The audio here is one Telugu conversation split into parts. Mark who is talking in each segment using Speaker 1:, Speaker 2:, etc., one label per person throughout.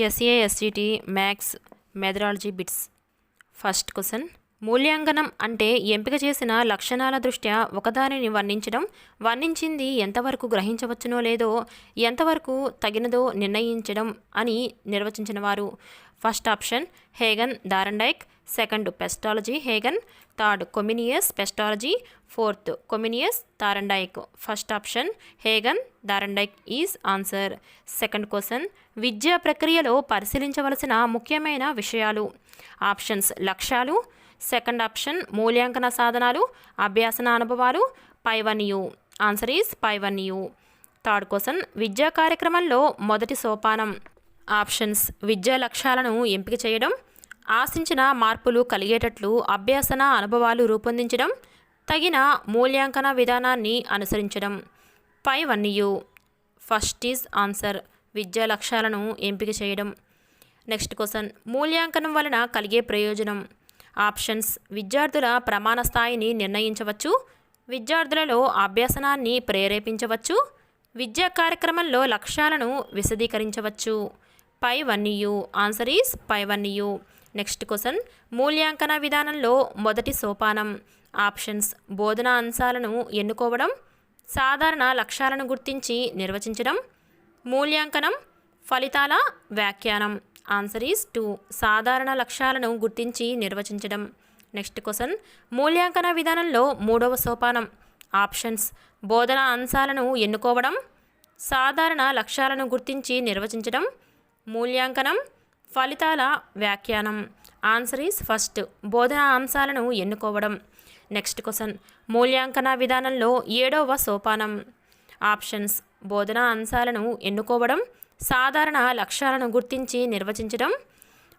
Speaker 1: SASCT maths methodology bits. First question, మూల్యాంకనం అంటే ఎంపిక చేసిన లక్షణాల దృష్ట్యా ఒకదానిని వర్ణించింది ఎంతవరకు గ్రహించవచ్చునో లేదో ఎంతవరకు తగినదో నిర్ణయించడం అని నిర్వచించినవారు. First option Hagen Thorndike, second Pestalozzi Hagen, third Comenius Pestalozzi, fourth Comenius Thorndike. First option Hagen Thorndike is answer. Second question, విద్యా ప్రక్రియలో పరిశీలించవలసిన ముఖ్యమైన విషయాలు. ఆప్షన్స్ లక్ష్యాలు, సెకండ్ ఆప్షన్ మూల్యాంకన సాధనాలు, అభ్యాసన అనుభవాలు, పైవన్యూ. ఆన్సర్ ఈజ్ పైవన్యూ. థర్డ్ క్వశ్చన్, విద్యా కార్యక్రమంలో మొదటి సోపానం. ఆప్షన్స్ విద్యా లక్ష్యాలను ఎంపిక చేయడం, ఆశించిన మార్పులు కలిగేటట్లు అభ్యాసన అనుభవాలు రూపొందించడం, తగిన మూల్యాంకన విధానాన్ని అనుసరించడం. పైవన్యూ. ఫస్ట్ ఈజ్ ఆన్సర్, విద్యా లక్ష్యాలను ఎంపిక చేయడం. నెక్స్ట్ క్వశ్చన్, మూల్యాంకనం వలన కలిగే ప్రయోజనం. ఆప్షన్స్ విద్యార్థుల ప్రమాణ స్థాయిని నిర్ణయించవచ్చు, విద్యార్థులలో అభ్యాసనాన్ని ప్రేరేపించవచ్చు, విద్యా కార్యక్రమంలో లక్ష్యాలను విశదీకరించవచ్చు. పైవన్యూ. ఆన్సర్ ఈజ్ పైవన్యూ. నెక్స్ట్ క్వశ్చన్, మూల్యాంకన విధానంలో మొదటి సోపానం. ఆప్షన్స్ బోధనా అంశాలను ఎన్నుకోవడం, సాధారణ లక్ష్యాలను గుర్తించి నిర్వచించడం, మూల్యాంకనం, ఫలితాల వ్యాఖ్యానం. ఆన్సర్ ఈజ్ 2, సాధారణ లక్ష్యాలను గుర్తించి నిర్వచించడం. నెక్స్ట్ క్వశ్చన్, మూల్యాంకన విధానంలో మూడవ సోపానం. ఆప్షన్స్ బోధనా అంశాలను ఎన్నుకోవడం, సాధారణ లక్ష్యాలను గుర్తించి నిర్వచించడం, మూల్యాంకనం, ఫలితాల వ్యాఖ్యానం. ఆన్సర్ ఈజ్ ఫస్ట్, బోధనా అంశాలను ఎన్నుకోవడం. నెక్స్ట్ క్వశ్చన్, మూల్యాంకన విధానంలో ఏడవ సోపానం. ఆప్షన్స్ బోధనా అంశాలను ఎన్నుకోవడం, సాధారణ లక్ష్యాలను గుర్తించి నిర్వచించడం,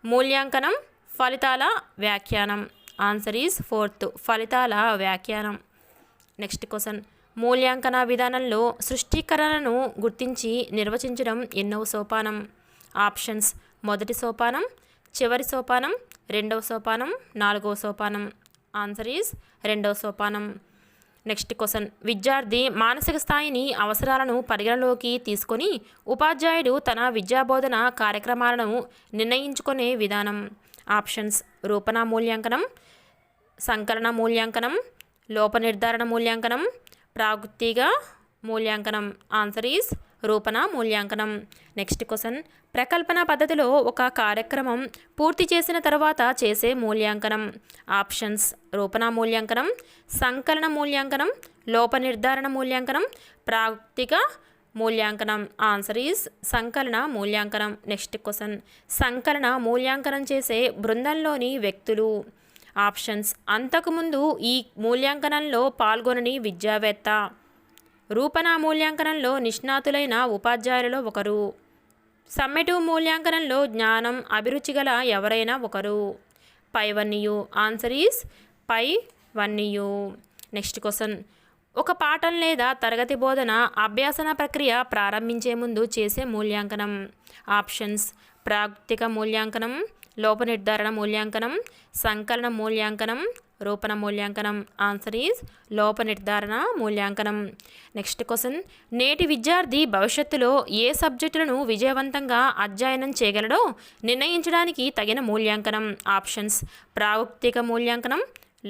Speaker 1: మూల్యాంకనం, ఫలితాల వ్యాఖ్యానం. ఆన్సర్ ఈజ్ ఫోర్త్, ఫలితాల వ్యాఖ్యానం. నెక్స్ట్ క్వశ్చన్, మూల్యాంకన విధానంలో సృష్టీకరణను గుర్తించి నిర్వచించడం ఎన్నవ సోపానం. ఆప్షన్స్ మొదటి సోపానం, చివరి సోపానం, రెండవ సోపానం, నాలుగవ సోపానం. ఆన్సర్ ఈజ్ రెండవ సోపానం. నెక్స్ట్ క్వశ్చన్, విద్యార్థి మానసిక స్థాయిని అవసరాలను పరిగణలోకి తీసుకొని ఉపాధ్యాయుడు తన విద్యాబోధన కార్యక్రమాలను నిర్ణయించుకునే విధానం. ఆప్షన్స్ రూపణ మూల్యాంకనం, సంకలన మూల్యాంకనం, లోప నిర్ధారణ మూల్యాంకనం, ప్రాగుక్తిక మూల్యాంకనం. ఆన్సర్ ఈజ్ రూపణ మూల్యాంకనం. నెక్స్ట్ క్వశ్చన్, ప్రకల్పన పద్ధతిలో ఒక కార్యక్రమం పూర్తి చేసిన తర్వాత చేసే మూల్యాంకనం. ఆప్షన్స్ రూపణ మూల్యాంకనం, సంకలన మూల్యాంకనం, లోప నిర్ధారణ మూల్యాంకనం, ప్రాగుక్తిక మూల్యాంకనం. ఆన్సర్ ఈజ్ సంకలన మూల్యాంకనం. నెక్స్ట్ క్వశ్చన్, సంకలన మూల్యాంకనం చేసే బృందంలోని వ్యక్తులు. ఆప్షన్స్ అంతకుముందు ఈ మూల్యాంకనంలో పాల్గొనని విద్యావేత్త, రూపణ మూల్యాంకనంలో నిష్ణాతులైన ఉపాధ్యాయులలో ఒకరు, సమ్మేటివ్ మూల్యాంకనంలో జ్ఞానం అభిరుచి గల ఎవరైనా ఒకరు. పైవన్యూ. ఆన్సర్ ఈజ్ పైవన్యూ. నెక్స్ట్ క్వశ్చన్, ఒక పాఠం లేదా తరగతి బోధన అభ్యాసన ప్రక్రియ ప్రారంభించే ముందు చేసే మూల్యాంకనం. ఆప్షన్స్ ప్రాగుక్తిక మూల్యాంకనం, లోప నిర్ధారణ మూల్యాంకనం, సంకలన మూల్యాంకనం, రూపణ మూల్యాంకనం. ఆన్సర్ ఈజ్ లోప నిర్ధారణ మూల్యాంకనం. నెక్స్ట్ క్వశ్చన్, నేటి విద్యార్థి భవిష్యత్తులో ఏ సబ్జెక్టులను విజయవంతంగా అధ్యయనం చేయగలడో నిర్ణయించడానికి తగిన మూల్యాంకనం. ఆప్షన్స్ ప్రాగుక్తిక మూల్యాంకనం,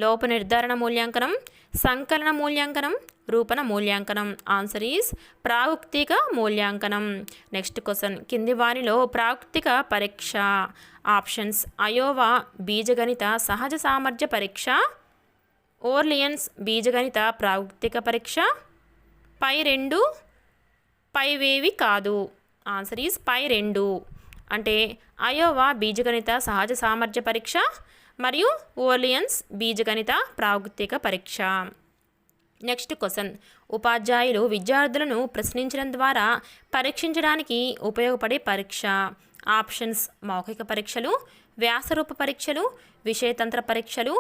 Speaker 1: లోప నిర్ధారణ మూల్యాంకనం, సంకలన మూల్యాంకనం, రూపణ మూల్యాంకనం. ఆన్సర్ ఈజ్ ప్రాగుక్తిక మూల్యాంకనం. నెక్స్ట్ క్వశ్చన్, కింది వారిలో ప్రాగుక్తిక పరీక్ష. ఆప్షన్స్ అయోవా బీజగణిత సహజ సామర్థ్య పరీక్ష, ఓర్లియన్స్ బీజగణిత ప్రాగుక్తిక పరీక్ష, పై రెండు, పైవేవి కాదు. ఆన్సర్ ఈజ్ పై రెండు. అంటే అయోవా బీజగణిత సహజ సామర్థ్య పరీక్ష మరియు ఓర్లియన్స్ బీజగణిత ప్రాగుక్తిక పరీక్ష. నెక్స్ట్ క్వశ్చన్, ఉపాధ్యాయులు విద్యార్థులను ప్రశ్నించడం ద్వారా పరీక్షించడానికి ఉపయోగపడే పరీక్ష. ఆప్షన్స్ మౌఖిక పరీక్షలు, వ్యాసరూప పరీక్షలు, విషయతంత్ర పరీక్షలు,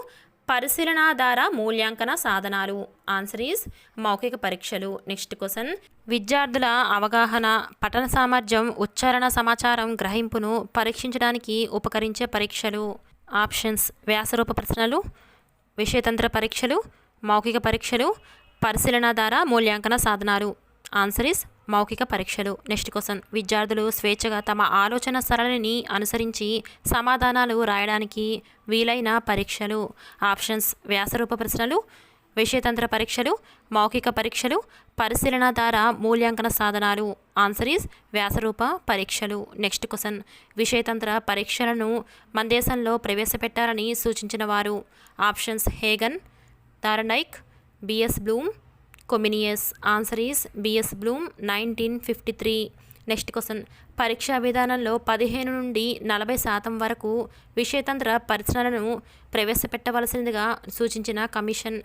Speaker 1: పరిశీలనాధార మూల్యాంకన సాధనాలు. ఆన్సర్ ఈజ్ మౌఖిక పరీక్షలు. నెక్స్ట్ క్వశ్చన్, విద్యార్థుల అవగాహన, పఠన సామర్థ్యం, ఉచ్చారణ సమాచారం గ్రహింపును పరీక్షించడానికి ఉపకరించే పరీక్షలు. ఆప్షన్స్ వ్యాసరూప ప్రశ్నలు, విషయతంత్ర పరీక్షలు, మౌఖిక పరీక్షలు, పరిశీలనాధార మూల్యాంకన సాధనాలు. ఆన్సర్ ఈస్ మౌఖిక పరీక్షలు. నెక్స్ట్ క్వశ్చన్, విద్యార్థులు స్వేచ్ఛగా తమ ఆలోచన సరళిని అనుసరించి సమాధానాలు రాయడానికి వీలైన పరీక్షలు. ఆప్షన్స్: వ్యాసరూప ప్రశ్నలు, విషయతంత్ర పరీక్షలు, మౌఖిక పరీక్షలు, పరిశీలన ద్వారా మూల్యాంకన సాధనాలు. ఆన్సర్ ఈజ్ వ్యాసరూప పరీక్షలు. నెక్స్ట్ క్వశ్చన్, విషయతంత్ర పరీక్షలను మన దేశంలో ప్రవేశపెట్టాలని సూచించిన వారు. Options: Hagen, Thorndike, B S Bloom, Comenius. Answer is B S Bloom, 1953. Next question, పరీక్షా విధానంలో 15 నుండి 40% వరకు విషయతంత్ర పరిశ్రమలను ప్రవేశపెట్టవలసిందిగా సూచించిన commission.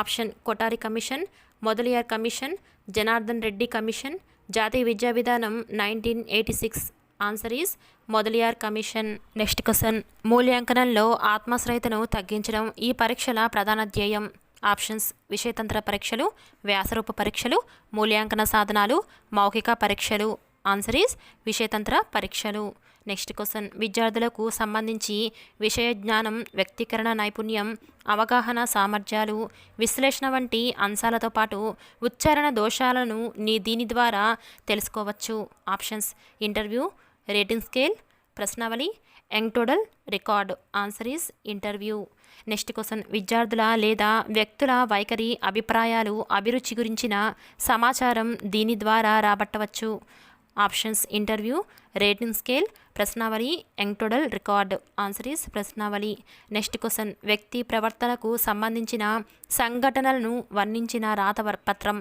Speaker 1: Option: Kothari commission, Mudaliar commission, Janardhan Reddy commission, జాతీయ విద్యా విధానం 1986. Answer is Mudaliar commission. Next question, మూల్యాంకనంలో ఆత్మాశ్రయతను తగ్గించడం ఈ పరీక్షల ప్రధాన ధ్యేయం. ఆప్షన్స్: విషయతంత్ర పరీక్షలు, వ్యాసరూప పరీక్షలు, మూల్యాంకన సాధనాలు, మౌఖిక పరీక్షలు. ఆన్సర్ ఈజ్ విషయతంత్ర పరీక్షలు. నెక్స్ట్ క్వశ్చన్, విద్యార్థులకు సంబంధించి విషయ జ్ఞానం, వ్యక్తీకరణ నైపుణ్యం, అవగాహన సామర్థ్యాలు, విశ్లేషణ వంటి అంశాలతో పాటు ఉచ్చారణ దోషాలను దీని ద్వారా తెలుసుకోవచ్చు. ఆప్షన్స్: ఇంటర్వ్యూ, రేటింగ్ స్కేల్, ప్రశ్నావళి, anecdotal record. Answer is interview. Next question, విద్యార్థుల లేదా వ్యక్తుల వైఖరి, అభిప్రాయాలు, అభిరుచి గురించిన సమాచారం దీని ద్వారా రాబట్టవచ్చు. ఆప్షన్స్: ఇంటర్వ్యూ, రేటింగ్ స్కేల్, ప్రశ్నావళి, anecdotal record. Answer is ప్రశ్నావళి. నెక్స్ట్ క్వశ్చన్, వ్యక్తి ప్రవర్తనకు సంబంధించిన సంఘటనలను వర్ణించిన రాతపత్రం.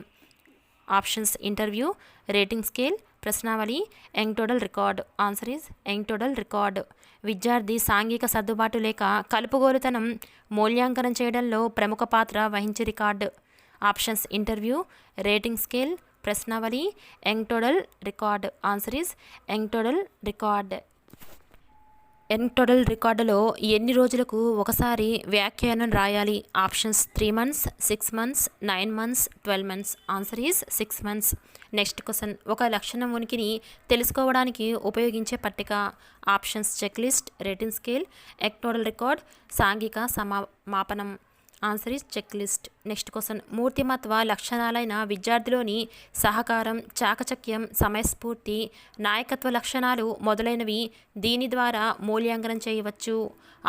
Speaker 1: ఆప్షన్స్: ఇంటర్వ్యూ, రేటింగ్ స్కేల్, ప్రశ్నావళి, anecdotal record. Answer is anecdotal record. విద్యార్థి సాంఘిక సర్దుబాటు లేక కలుపుగోలుతనం మూల్యాంకనం చేయడంలో ప్రముఖ పాత్ర వహించే record. Options: interview, rating scale, ప్రశ్నావళి, anecdotal record. Answer is anecdotal record. Anecdotal రికార్డులో ఎన్ని రోజులకు ఒకసారి వ్యాఖ్యానం రాయాలి? Options: 3 months, 6 months, 9 months, 12 months. Answer is 6 months. Next question, ఒక లక్షణం ఉనికిని తెలుసుకోవడానికి ఉపయోగించే పట్టిక. Options: check list, rating scale, anecdotal record, సాంఘిక మాపనం. Answer is check list. Next question, మూర్తిమత్వ లక్షణాలైన విద్యార్థిలోని సహకారం, చాకచక్యం, సమయస్ఫూర్తి, నాయకత్వ లక్షణాలు మొదలైనవి దీని ద్వారా మూల్యాంకనం చేయవచ్చు.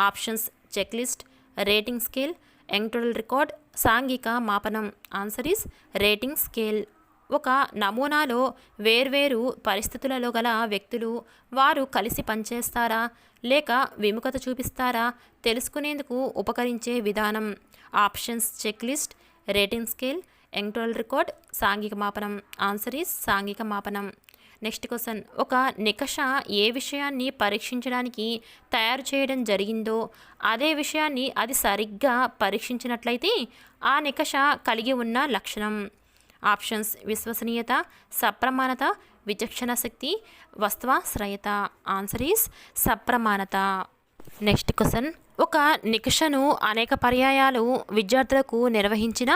Speaker 1: Options: check list, rating scale, anecdotal record, సాంఘిక మాపనం. Answer is rating scale. ఒక నమూనాలో వేర్వేరు పరిస్థితులలో గల వ్యక్తులు వారు కలిసి పనిచేస్తారా లేక విముఖత చూపిస్తారా తెలుసుకునేందుకు ఉపకరించే విధానం. Options: check list, rating scale, anecdotal record, సాంఘిక మాపనం. ఆన్సర్ ఈజ్ సాంఘిక మాపనం. నెక్స్ట్ క్వశ్చన్, ఒక నికష ఏ విషయాన్ని పరీక్షించడానికి తయారు చేయడం జరిగిందో అదే విషయాన్ని అది సరిగ్గా పరీక్షించినట్లయితే ఆ నికష కలిగి ఉన్న లక్షణం. ఆప్షన్స్: విశ్వసనీయత, సప్రమాణత, విచక్షణ శక్తి, వస్త్వాశ్రయత. ఆన్సర్ ఈజ్ సప్రమాణత. నెక్స్ట్ క్వశ్చన్, ఒక నికషను అనేక పర్యాయాలు విద్యార్థులకు నిర్వహించిన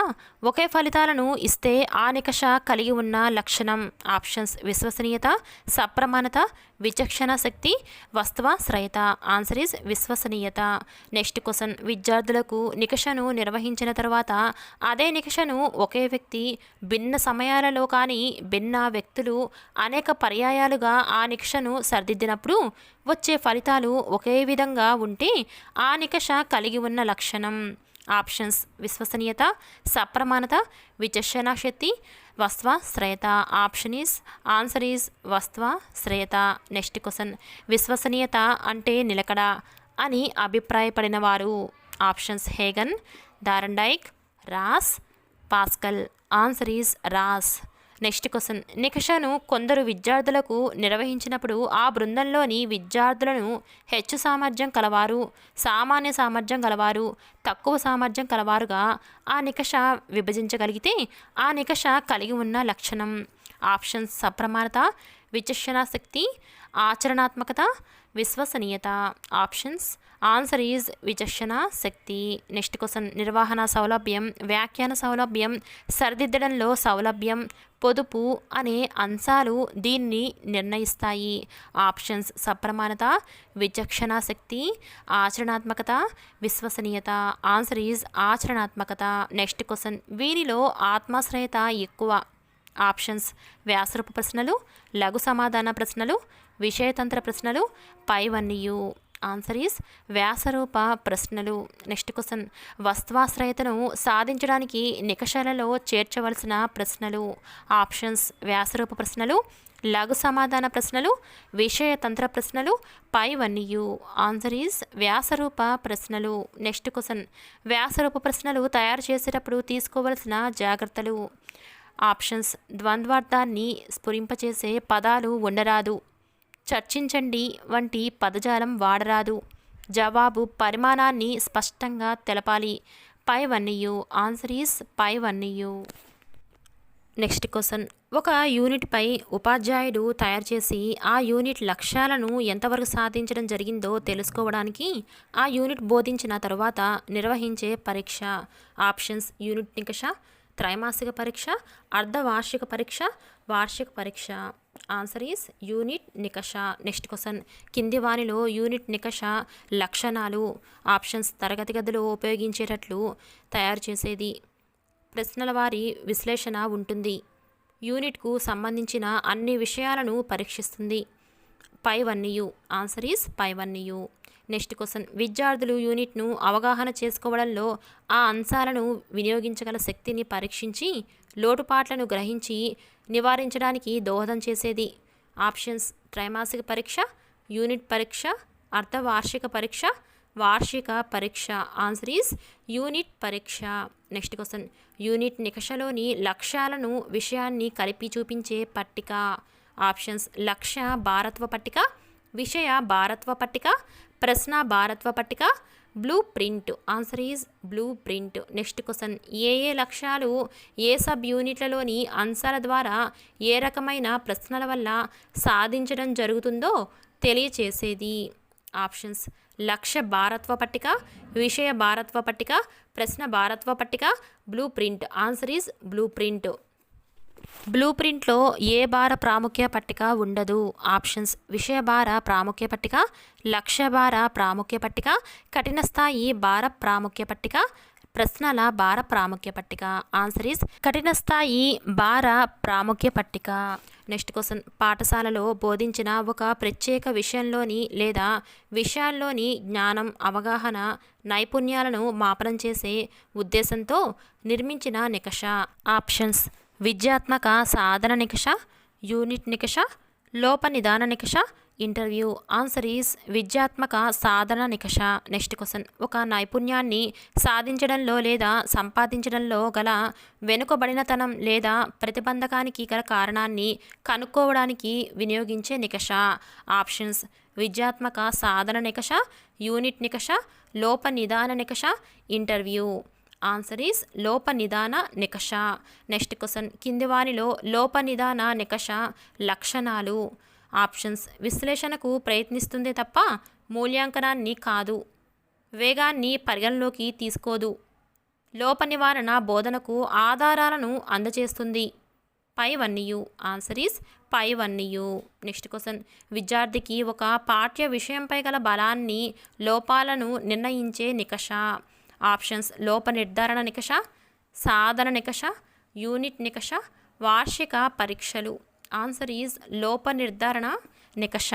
Speaker 1: ఒకే ఫలితాలను ఇస్తే ఆ నికష కలిగి ఉన్న లక్షణం. ఆప్షన్స్: విశ్వసనీయత, సప్రమాణత, విచక్షణ శక్తి, వస్త్వాశ్రయత. ఆన్సర్ ఈజ్ విశ్వసనీయత. నెక్స్ట్ క్వశ్చన్, విద్యార్థులకు నికషను నిర్వహించిన తర్వాత అదే నికషను ఒకే వ్యక్తి భిన్న సమయాలలో కానీ భిన్న వ్యక్తులు అనేక పర్యాయాలుగా ఆ నికషను సరిదిద్దినప్పుడు వచ్చే ఫలితాలు ఒకే విధంగా ఉంటే ఆ నికష కలిగి ఉన్న లక్షణం. ఆప్షన్స్: విశ్వసనీయత, సప్రమాణత, విచక్షణ శక్తి, వస్త్వాశ్రయత. ఆన్సర్ ఈజ్ వస్త్వాశ్రయత. నెక్స్ట్ క్వశ్చన్, విశ్వసనీయత అంటే నిలకడ అని అభిప్రాయపడిన వారు. Options: Hagen, Thorndike, Ross, Pascal. Answer is Ross. Next question, నికషను కొందరు విద్యార్థులకు నిర్వహించినప్పుడు ఆ బృందంలోని విద్యార్థులను హెచ్చు సామర్థ్యం కలవారు, సామాన్య సామర్థ్యం కలవారు, తక్కువ సామర్థ్యం కలవారుగా ఆ నికష విభజించగలిగితే ఆ నికష కలిగి ఉన్న లక్షణం. ఆప్షన్స్: సప్రమాణత, విచక్షణ శక్తి, ఆచరణాత్మకత, విశ్వసనీయత. ఆన్సర్ ఈజ్ విచక్షణ శక్తి. నెక్స్ట్ క్వశ్చన్, నిర్వహణ సౌలభ్యం, వ్యాఖ్యాన సౌలభ్యం, సరిదిద్దడంలో సౌలభ్యం, పొదుపు అనే అంశాలు దీన్ని నిర్ణయిస్తాయి. ఆప్షన్స్: సప్రమాణత, విచక్షణ శక్తి, ఆచరణాత్మకత, విశ్వసనీయత. ఆన్సర్ ఈజ్ ఆచరణాత్మకత. నెక్స్ట్ క్వశ్చన్, వీరిలో ఆత్మాశ్రయత ఎక్కువ. ఆప్షన్స్ వ్యాసరూప ప్రశ్నలు, లఘు సమాధాన ప్రశ్నలు, విషయతంత్ర ప్రశ్నలు, పైవన్నీయు. ఆన్సర్ ఈస్ వ్యాసరూప ప్రశ్నలు. నెక్స్ట్ క్వశ్చన్ వస్త్వాశ్రయతను సాధించడానికి నికషాలలో చేర్చవలసిన ప్రశ్నలు. ఆప్షన్స్ వ్యాసరూప ప్రశ్నలు, లఘు సమాధాన ప్రశ్నలు, విషయతంత్ర ప్రశ్నలు, పైవన్నీయు. ఆన్సర్ ఈస్ వ్యాసరూప ప్రశ్నలు. నెక్స్ట్ క్వశ్చన్ వ్యాసరూప ప్రశ్నలు తయారు చేసేటప్పుడు తీసుకోవలసిన జాగ్రత్తలు. ఆప్షన్స్ ద్వంద్వార్థాన్ని స్ఫురింపచేసే పదాలు ఉండరాదు, చర్చించండి వంటి పదజాలం వాడరాదు, జవాబు పరిమాణాన్ని స్పష్టంగా తెలపాలి, పైవన్నీయు. ఆన్సర్ ఈస్ పైవన్నీయు. నెక్స్ట్ క్వశ్చన్ ఒక యూనిట్పై ఉపాధ్యాయుడు తయారు చేసి ఆ యూనిట్ లక్ష్యాలను ఎంతవరకు సాధించడం జరిగిందో తెలుసుకోవడానికి ఆ యూనిట్ బోధించిన తరువాత నిర్వహించే పరీక్ష. ఆప్షన్స్ యూనిట్ నికష, త్రైమాసిక పరీక్ష, అర్ధవార్షిక పరీక్ష, వార్షిక పరీక్ష. ఆన్సర్ ఈస్ యూనిట్ నికష. నెక్స్ట్ క్వశ్చన్ కింది వానిలో యూనిట్ నికష లక్షణాలు. ఆప్షన్స్ తరగతి గదిలో ఉపయోగించేటట్లు తయారు చేసేది, ప్రశ్నల వారి విశ్లేషణ ఉంటుంది, యూనిట్కు సంబంధించిన అన్ని విషయాలను పరీక్షిస్తుంది, పైవన్నీయు. ఆన్సర్ ఈస్ పైవన్నీయు. నెక్స్ట్ క్వశ్చన్ విద్యార్థులు యూనిట్ను అవగాహన చేసుకోవడంలో ఆ అంశాలను వినియోగించగల శక్తిని పరీక్షించి లోటుపాట్లను గ్రహించి నివారించడానికి దోహదం చేసేది. ఆప్షన్స్ త్రైమాసిక పరీక్ష, యూనిట్ పరీక్ష, అర్ధవార్షిక పరీక్ష, వార్షిక పరీక్ష. ఆన్సర్ ఈస్ యూనిట్ పరీక్ష. నెక్స్ట్ క్వశ్చన్ యూనిట్ నికషలోని లక్ష్యాలను విషయాన్ని కలిపి చూపించే పట్టిక. ఆప్షన్స్ లక్ష్య భారత్వ పట్టిక, విషయ భారత్వ పట్టిక, ప్రశ్న భారత్వ పట్టిక, blue print. Answer is blue print. Next question ఏ లక్ష్యాలు ఏ సబ్ యూనిట్లలోని అంశాల ద్వారా ఏ రకమైన ప్రశ్నల వల్ల సాధించడం జరుగుతుందో తెలియచేసేది. ఆప్షన్స్ లక్ష్య భారత్వ పట్టిక, విషయ భారత్వ పట్టిక, ప్రశ్న భారత్వ పట్టిక, blue print. Answer is blue print. Blue ప్రింట్లో ఏ భార ప్రాముఖ్య పట్టిక ఉండదు. ఆప్షన్స్ విషయ భార ప్రాముఖ్య పట్టిక, లక్ష్య భార ప్రాముఖ్య పట్టిక, కఠిన స్థాయి భార ప్రాముఖ్య పట్టిక, ప్రశ్నల భార ప్రాముఖ్య పట్టిక. ఆన్సర్ ఈస్ కఠిన స్థాయి భార ప్రాముఖ్య పట్టిక. నెక్స్ట్ క్వశ్చన్ పాఠశాలలో బోధించిన ఒక ప్రత్యేక విషయంలోని లేదా విషయాల్లోని జ్ఞానం, అవగాహన, నైపుణ్యాలను మాపనం చేసే ఉద్దేశంతో నిర్మించిన నికష. ఆప్షన్స్ విద్యాత్మక సాధన నికష, యూనిట్ నికష, లోప నిదాన నికష, ఇంటర్వ్యూ. ఆన్సర్ ఈస్ విద్యాత్మక సాధన నికష. నెక్స్ట్ క్వశ్చన్ ఒక నైపుణ్యాన్ని సాధించడంలో లేదా సంపాదించడంలో గల వెనుకబడినతనం లేదా ప్రతిబంధకానికి గల కారణాన్ని కనుక్కోవడానికి వినియోగించే నికష. ఆప్షన్స్ విద్యాత్మక సాధన నికష, యూనిట్ నికష, లోప నిదాన నికష, ఇంటర్వ్యూ. ఆన్సర్ ఈస్ లోప నిదాన నికష. నెక్స్ట్ క్వశ్చన్ కింది వానిలో లోప నిదాన నికష లక్షణాలు. ఆప్షన్స్ విశ్లేషణకు ప్రయత్నిస్తుంది తప్ప మూల్యాంకనాన్ని కాదు, వేగాన్ని పరిగణలోకి తీసుకోదు, లోప నివారణ బోధనకు ఆధారాలను అందజేస్తుంది, పైవన్నీయు. ఆన్సర్ ఈస్ పైవన్నీయు. నెక్స్ట్ క్వశ్చన్ విద్యార్థికి ఒక పాఠ్య విషయంపై గల బలాన్ని, లోపాలను నిర్ణయించే నికష. ఆప్షన్స్ లోప నిర్ధారణ నికష, సాధన నికష, యూనిట్ నికష, వార్షిక పరీక్షలు. ఆన్సర్ ఈజ్ లోప నిర్ధారణ నికష.